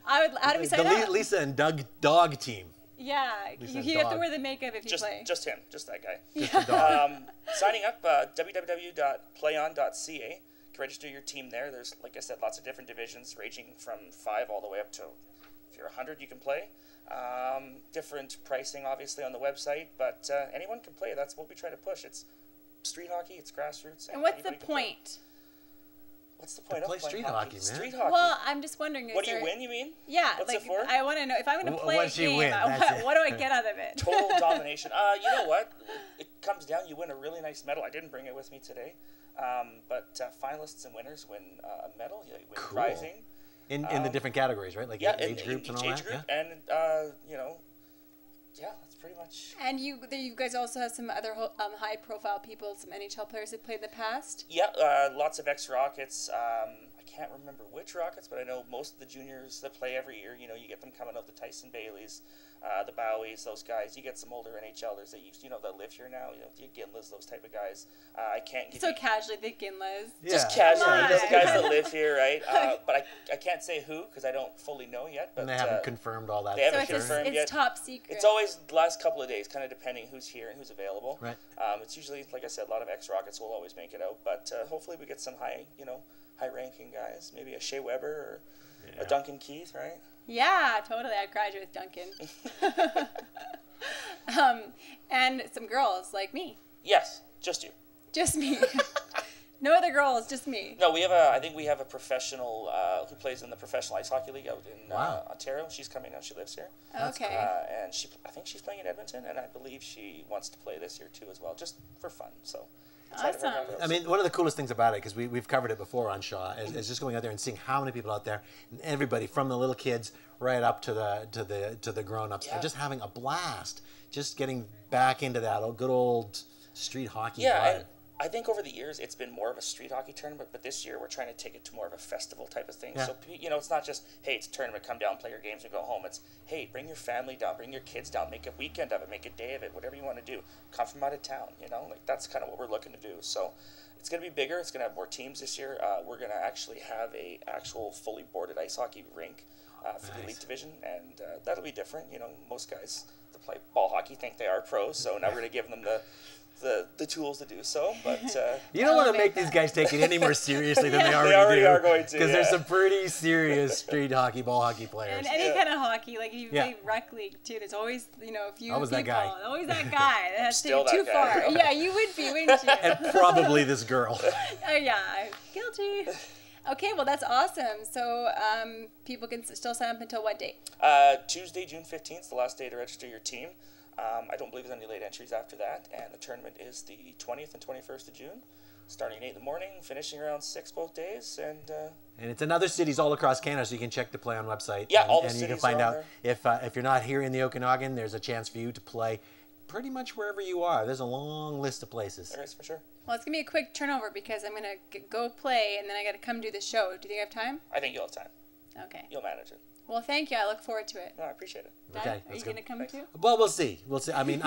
Speaker 2: How do we sign up?
Speaker 1: Lisa and Doug dog team.
Speaker 2: Yeah. You have to wear the makeup if you play.
Speaker 11: Just him. Just that guy.
Speaker 2: Yeah.
Speaker 11: Signing up, www.playon.ca. You can register your team there. There's, like I said, lots of different divisions ranging from 5 all the way up to, if you're 100, you can play. Different pricing, obviously, on the website, but anyone can play. That's what we try to push. It's street hockey. It's grassroots.
Speaker 2: And what's the point?
Speaker 11: What's the point
Speaker 1: of playing street hockey, man?
Speaker 11: Street hockey.
Speaker 2: Well, I'm just wondering.
Speaker 11: What do you win? You mean?
Speaker 2: Yeah.
Speaker 11: What's
Speaker 2: like,
Speaker 11: it for?
Speaker 2: I want to know if I'm going to play a game. What do I get out of it?
Speaker 11: Total domination. You know what? It comes down. You win a really nice medal. I didn't bring it with me today, but finalists and winners win a medal. You win prizing.
Speaker 1: In the different categories, right? Like age groups and all that.
Speaker 11: Group,
Speaker 1: yeah.
Speaker 11: And you know, yeah, that's pretty much.
Speaker 2: And you guys also have some other high-profile people, some NHL players that played in the past.
Speaker 11: Yeah, lots of ex-Rockets. I can't remember which Rockets, but I know most of the juniors that play every year. You know, you get them coming out, the Tyson Baileys, the Bowies, those guys. You get some older NHLers that that live here now. You know, the Ginlas, those type of guys. I can't give you
Speaker 2: casually, the Ginlas.
Speaker 11: Just casually, those guys that live here, right? But I can't say who because I don't fully know yet. But
Speaker 1: and they haven't confirmed all that.
Speaker 11: They haven't confirmed yet.
Speaker 2: It's top secret.
Speaker 11: It's always the last couple of days, kind of depending who's here and who's available.
Speaker 1: Right.
Speaker 11: It's usually, like I said, a lot of ex-Rockets will always make it out, but hopefully we get some high-ranking guys, maybe a Shea Weber or a Duncan Keith, right?
Speaker 2: Yeah, totally. I graduated with Duncan. And some girls like me.
Speaker 11: Yes, just you.
Speaker 2: Just me. No other girls, just me.
Speaker 11: No, I think we have a professional who plays in the Professional Ice Hockey League out in Ontario. She's coming now. She lives here.
Speaker 2: Okay.
Speaker 11: And I think she's playing in Edmonton, and I believe she wants to play this year too as well, just for fun. So.
Speaker 2: Awesome.
Speaker 1: I mean, one of the coolest things about it, because we've covered it before on Shaw, is just going out there and seeing how many people out there, and everybody from the little kids right up to the grown-ups, are just having a blast, just getting back into that good old street hockey.
Speaker 11: Yeah, I think over the years it's been more of a street hockey tournament, but this year we're trying to take it to more of a festival type of thing. Yeah. So it's not just it's a tournament, come down, play your games, and go home. It's bring your family down, bring your kids down, make a weekend of it, make a day of it, whatever you want to do. Come from out of town, that's kind of what we're looking to do. So it's going to be bigger. It's going to have more teams this year. We're going to actually have a actual fully boarded ice hockey rink for the elite division, and that'll be different. Most guys that play ball hockey think they are pros, so now we're going to give them the tools to do so, but
Speaker 1: you don't want to make these guys take it any more seriously than they already do.
Speaker 11: Are going to,
Speaker 1: because there's some pretty serious street hockey, ball hockey players.
Speaker 2: And any kind of hockey, like you play rec league too. There's always a few
Speaker 1: always
Speaker 2: people.
Speaker 1: That guy.
Speaker 2: Always that guy that has to
Speaker 11: Still
Speaker 2: take it too
Speaker 11: that guy.
Speaker 2: far. Yeah, you would be, wouldn't you?
Speaker 1: And probably this girl.
Speaker 2: Yeah, guilty. Okay, well that's awesome. So people can still sign up until what date?
Speaker 11: Tuesday, June 15th, the last day to register your team. I don't believe there's any late entries after that, and the tournament is the 20th and 21st of June, starting at 8 in the morning, finishing around 6 both days, and
Speaker 1: it's in other cities all across Canada, so you can check the Play On website.
Speaker 11: Yeah, all the
Speaker 1: and
Speaker 11: cities
Speaker 1: you can find out
Speaker 11: there.
Speaker 1: if you're not here in the Okanagan, there's a chance for you to play pretty much wherever you are. There's a long list of places.
Speaker 11: There is, for sure.
Speaker 2: Well, it's gonna be a quick turnover because I'm gonna go play, and then I gotta come do the show. Do you think I have time?
Speaker 11: I think you'll have time.
Speaker 2: Okay.
Speaker 11: You'll manage it.
Speaker 2: Well, thank you. I look forward to it.
Speaker 11: No, I appreciate it.
Speaker 1: Okay,
Speaker 2: are you going to come too?
Speaker 1: Well, we'll see. We'll see. I mean,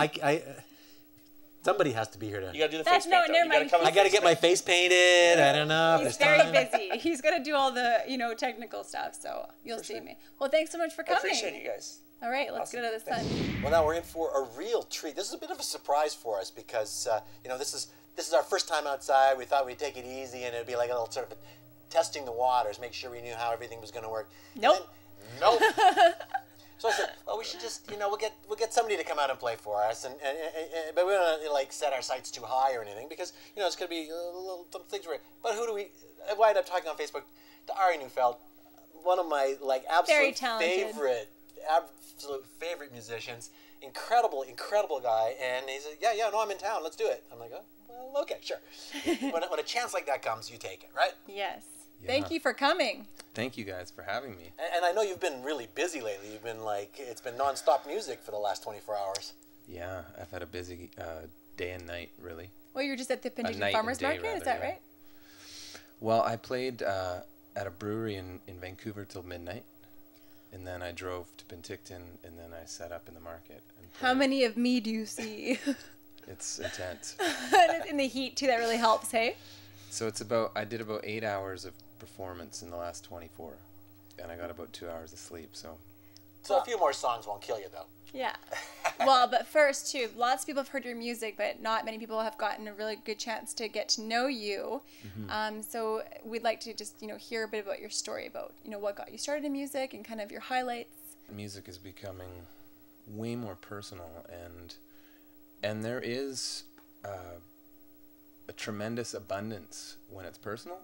Speaker 1: somebody has to be here to.
Speaker 11: You got to do the face paint.
Speaker 2: Never mind.
Speaker 1: I got to get my face painted. I don't know.
Speaker 2: He's very busy. He's going to do all the technical stuff. So you'll see me. Well, thanks so much for coming.
Speaker 11: I appreciate you guys.
Speaker 2: All right, let's get out of the sun.
Speaker 1: Well, now we're in for a real treat. This is a bit of a surprise for us because this is our first time outside. We thought we'd take it easy and it'd be like a little sort of testing the waters, make sure we knew how everything was going to work.
Speaker 2: Nope.
Speaker 1: Nope. So I said, well, we should just, we'll get somebody to come out and play for us, but we don't want to set our sights too high or anything because it's going to be some things where. But who do we? I wind up talking on Facebook to Ari Neufeld, one of my absolute favorite absolute favorite musicians. Incredible guy. And he said, yeah, no, I'm in town. Let's do it. I'm like, oh, well, okay, sure. when a chance like that comes, you take it, right?
Speaker 2: Yes.
Speaker 12: Yeah.
Speaker 2: Thank you for coming.
Speaker 12: Thank you guys for having me.
Speaker 1: And I know you've been really busy lately. You've been it's been nonstop music for the last 24 hours.
Speaker 12: Yeah, I've had a busy day and night, really.
Speaker 2: Well, you were just at the Penticton Farmers Market, is that right?
Speaker 12: Well, I played at a brewery in Vancouver till midnight, and then I drove to Penticton, and then I set up in the market. And
Speaker 2: how many of me do you see?
Speaker 12: It's intense.
Speaker 2: In the heat, too, that really helps, hey?
Speaker 12: So I did about 8 hours of performance in the last 24, and I got about 2 hours of sleep, so
Speaker 1: a few more songs won't kill you, though.
Speaker 2: Yeah. Well, but first, too, lots of people have heard your music, but not many people have gotten a really good chance to get to know you. Mm-hmm. So we'd like to just, hear a bit about your story about, what got you started in music and kind of your highlights.
Speaker 12: Music is becoming way more personal, and there is a tremendous abundance when it's personal.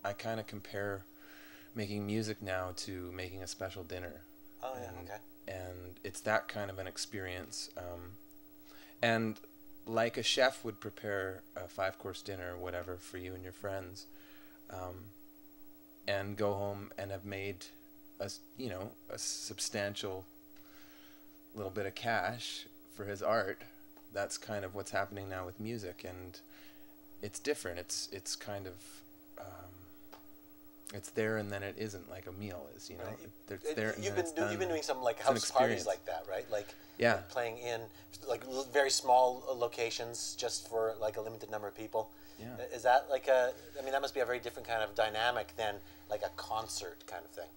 Speaker 12: I kind of compare making music now to making a special dinner.
Speaker 1: Oh, yeah, okay.
Speaker 12: And it's that kind of an experience. And like a chef would prepare a 5-course dinner or whatever for you and your friends, and go home and have made a substantial little bit of cash for his art. That's kind of what's happening now with music, and it's different. It's kind of it's there and then it isn't, like a meal is,
Speaker 1: Right.
Speaker 12: It's there and
Speaker 1: you've
Speaker 12: then it's done.
Speaker 1: You've been doing some house parties like that, right?
Speaker 12: Yeah.
Speaker 1: Playing in very small locations just for a limited number of people.
Speaker 12: Yeah.
Speaker 1: Is that that must be a very different kind of dynamic than a concert kind of thing.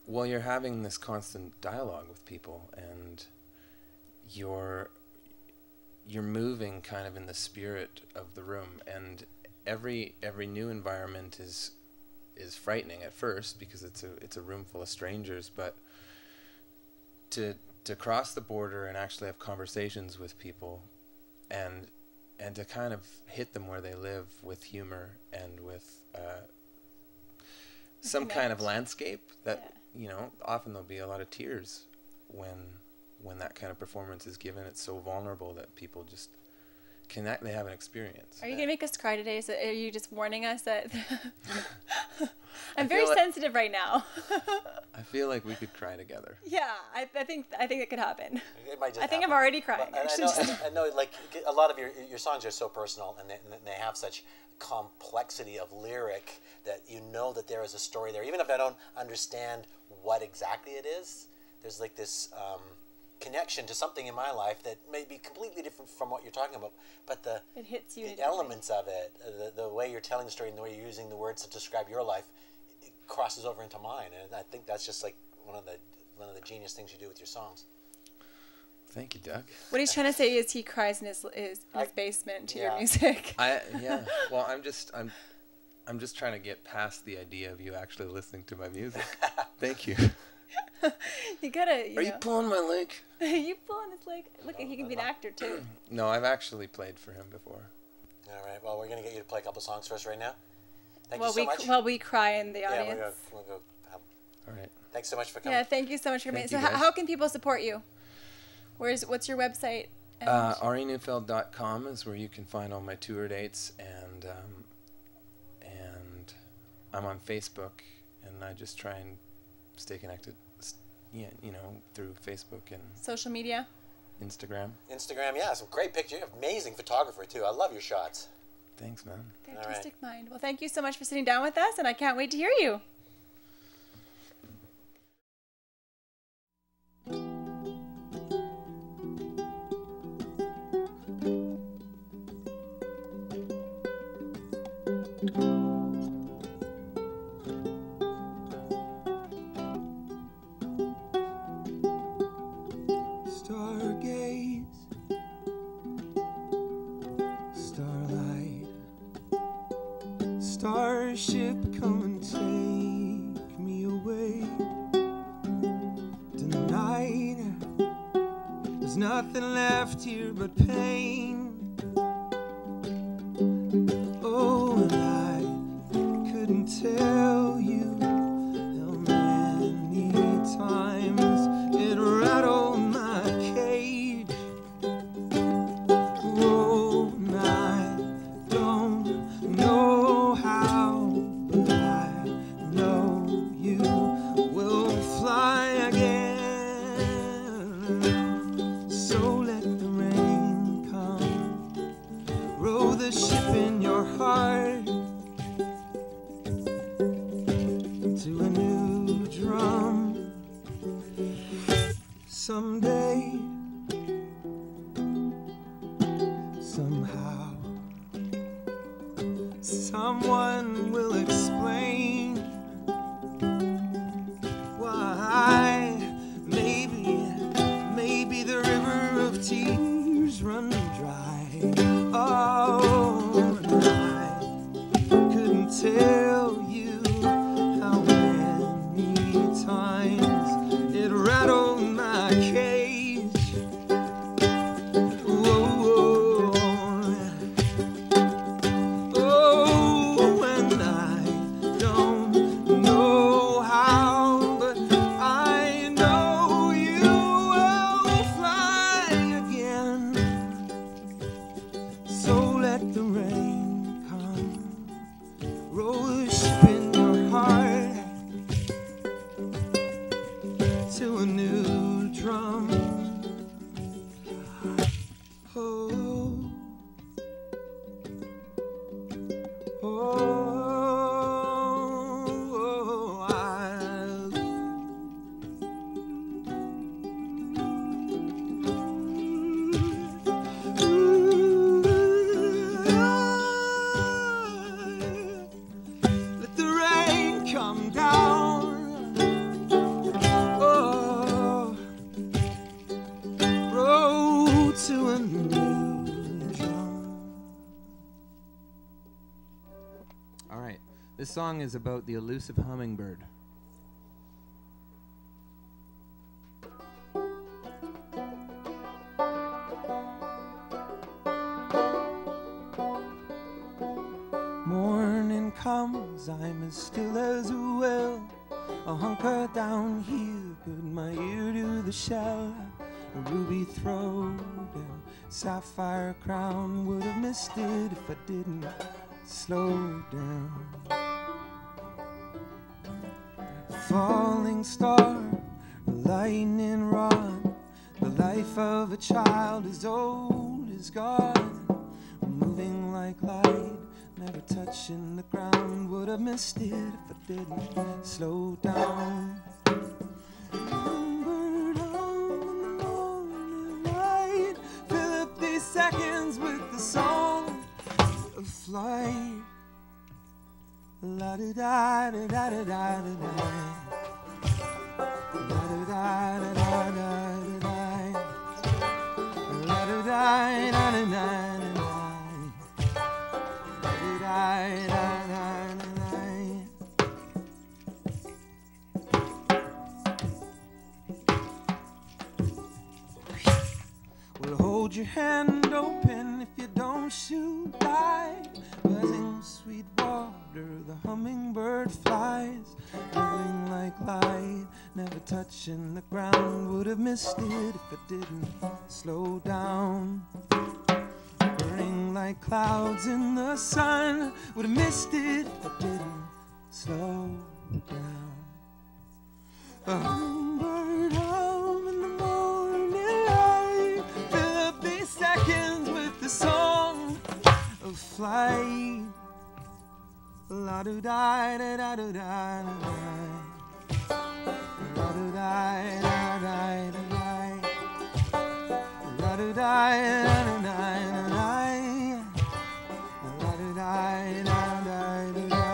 Speaker 12: Well, you're having this constant dialogue with people, and you're moving kind of in the spirit of the room, and every new environment is frightening at first because it's a room full of strangers, but to cross the border and actually have conversations with people and to kind of hit them where they live with humor and with some kind of landscape that often there'll be a lot of tears when that kind of performance is given. It's so vulnerable that people just connect. They have an experience.
Speaker 2: Are you gonna make us cry today? So are you just warning us that I'm very sensitive right now?
Speaker 12: I feel like we could cry together.
Speaker 2: Yeah, I think it could happen.
Speaker 1: It might just
Speaker 2: I think
Speaker 1: happen.
Speaker 2: I'm already crying.
Speaker 1: I know a lot of your songs are so personal, and they have such complexity of lyric that that there is a story there, even if I don't understand what exactly it is. There's this connection to something in my life that may be completely different from what you're talking about, but
Speaker 2: it hits you.
Speaker 1: The elements of it, the way you're telling the story, and the way you're using the words to describe your life, it crosses over into mine, and I think that's just one of the genius things you do with your songs.
Speaker 12: Thank you, Doug.
Speaker 2: What he's trying to say is he cries in his basement to your music.
Speaker 12: Well, I'm just trying to get past the idea of you actually listening to my music. Thank you.
Speaker 2: You gotta.
Speaker 12: Are you pulling my leg?
Speaker 2: You pulling his leg? Look, he can be an actor too.
Speaker 12: No, I've actually played for him before.
Speaker 1: All right. Well, we're gonna get you to play a couple songs for us right now. Thank you so much.
Speaker 2: While we cry in the audience.
Speaker 1: Yeah, we'll go.
Speaker 12: All right.
Speaker 1: Thanks so much for coming.
Speaker 2: Yeah, thank you so much for coming. So, how can people support you? What's your website?
Speaker 12: arineufeld.com is where you can find all my tour dates, and I'm on Facebook, and I just try and stay connected. Through Facebook and
Speaker 2: social media.
Speaker 12: Instagram,
Speaker 1: yeah, some great pictures. You're an amazing photographer too. I love your shots.
Speaker 12: Thanks, man.
Speaker 2: The artistic mind. Well, thank you so much for sitting down with us, and I can't wait to hear you.
Speaker 13: Starship, come and take me away tonight. There's nothing left here but pain. Oh, and I couldn't tell you how many times to a new drum. Someday, somehow, someone will explain why. Maybe the river of tears run dry. Oh, and I couldn't tell you how many times it rattled my cage. Oh, oh, and I don't know how, but I know you will fly again. So let the rain come, rose in your heart to a new drum. Oh, oh, let the rain come down. Oh, roll to a new drum.
Speaker 14: All right. This song is about the elusive hummingbird.
Speaker 13: Morning comes, I'm as still as a well. I'll hunker down here, put my ear to the shell. A ruby throat and sapphire crown, would have missed it if I didn't slow down. Falling star, a lightning rod, the life of a child as old as God. Moving like light, never touching the ground, would have missed it if I didn't slow down. Bird on the morning light, fill up these seconds with the song of flight. La da da da da da da da, la da da da da da da, la da da da da da. Well, hold your hand open if you don't shoot die. Buzzing sweet water, the hummingbird flies. Moving like light, never touching the ground. Would have missed it if I didn't slow down. Burning like clouds in the sun, would have missed it if I didn't slow down. A hummingbird home in the morning light, fill up these seconds with the song of flight. La do da da da da da da, la do da da da da da, la do da da da da da.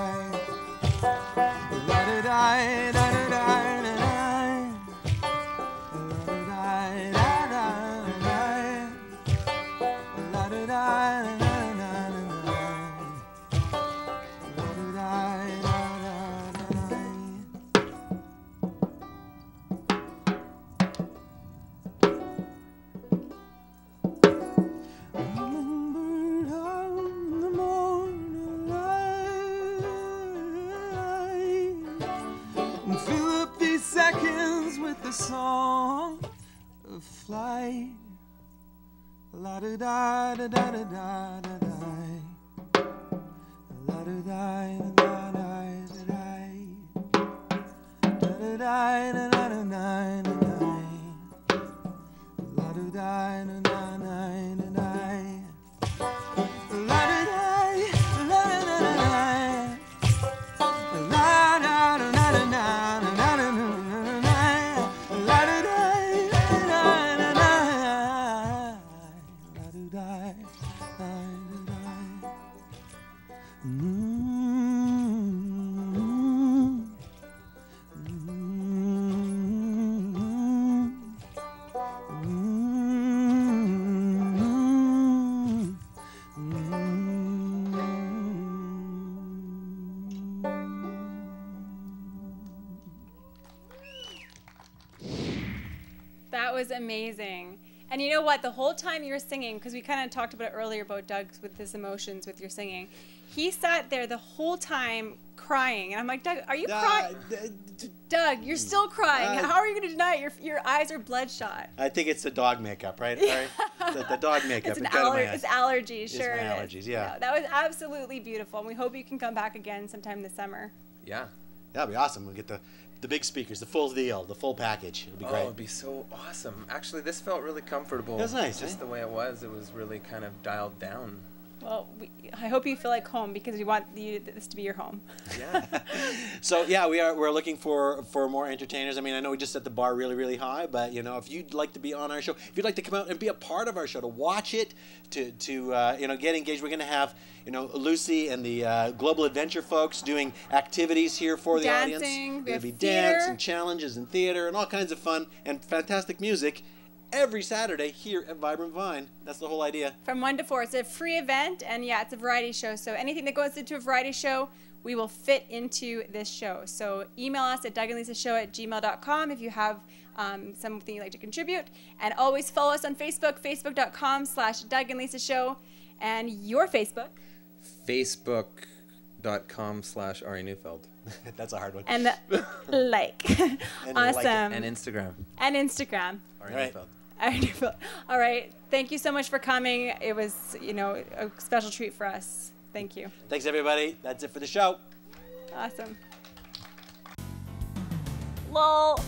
Speaker 13: Song of flight. La da da da da da da da da, la da da da da da da, la da da da da da da da, la da da da da da da. La da da da da da da, la da da da da da.
Speaker 2: That was amazing. And you know what? The whole time you were singing, because we kind of talked about it earlier about Doug with his emotions with your singing, he sat there the whole time crying. And I'm like, Doug, are you crying? Doug, you're still crying. How are you going to deny it? Your eyes are bloodshot.
Speaker 1: I think it's the dog makeup, right? the dog makeup.
Speaker 2: It's allergies, sure.
Speaker 1: It's my allergies, yeah.
Speaker 2: That was absolutely beautiful. And we hope you can come back again sometime this summer.
Speaker 12: Yeah.
Speaker 1: That'd be awesome. We'll get the big speakers, the full deal, the full package. It'll be great.
Speaker 12: Oh, it'd be so awesome. Actually, this felt really comfortable.
Speaker 1: It was nice,
Speaker 12: Just the way it was really kind of dialed down.
Speaker 2: Well, I hope you feel like home because we want this to be your home.
Speaker 12: Yeah.
Speaker 1: So yeah, we're looking for more entertainers. I mean, I know we just set the bar really, really high, but you know, if you'd like to be on our show, if you'd like to come out and be a part of our show, to watch it, to you know, get engaged, we're going to have, you know, Lucy and the Global Adventure folks doing activities here for the audience.
Speaker 2: Dancing,
Speaker 1: there'll be dance and challenges and theater and all kinds of fun and fantastic music every Saturday here at Vibrant Vine. That's the whole idea.
Speaker 2: From 1 to 4. It's a free event, and yeah, it's a variety show. So anything that goes into a variety show, we will fit into this show. So email us at DougAndLisaShow@gmail.com if you have something you'd like to contribute. And always follow us on Facebook, facebook.com/DougAndLisaShow. And your Facebook?
Speaker 12: Facebook.com/Ari Neufeld.
Speaker 1: That's a hard one.
Speaker 2: And like.
Speaker 1: And
Speaker 2: awesome.
Speaker 12: And Instagram.
Speaker 2: And Instagram.
Speaker 12: Ari Neufeld.
Speaker 2: All right. Thank you so much for coming. It was, you know, a special treat for us. Thank you.
Speaker 1: Thanks, everybody. That's it for the show.
Speaker 2: Awesome. Lol.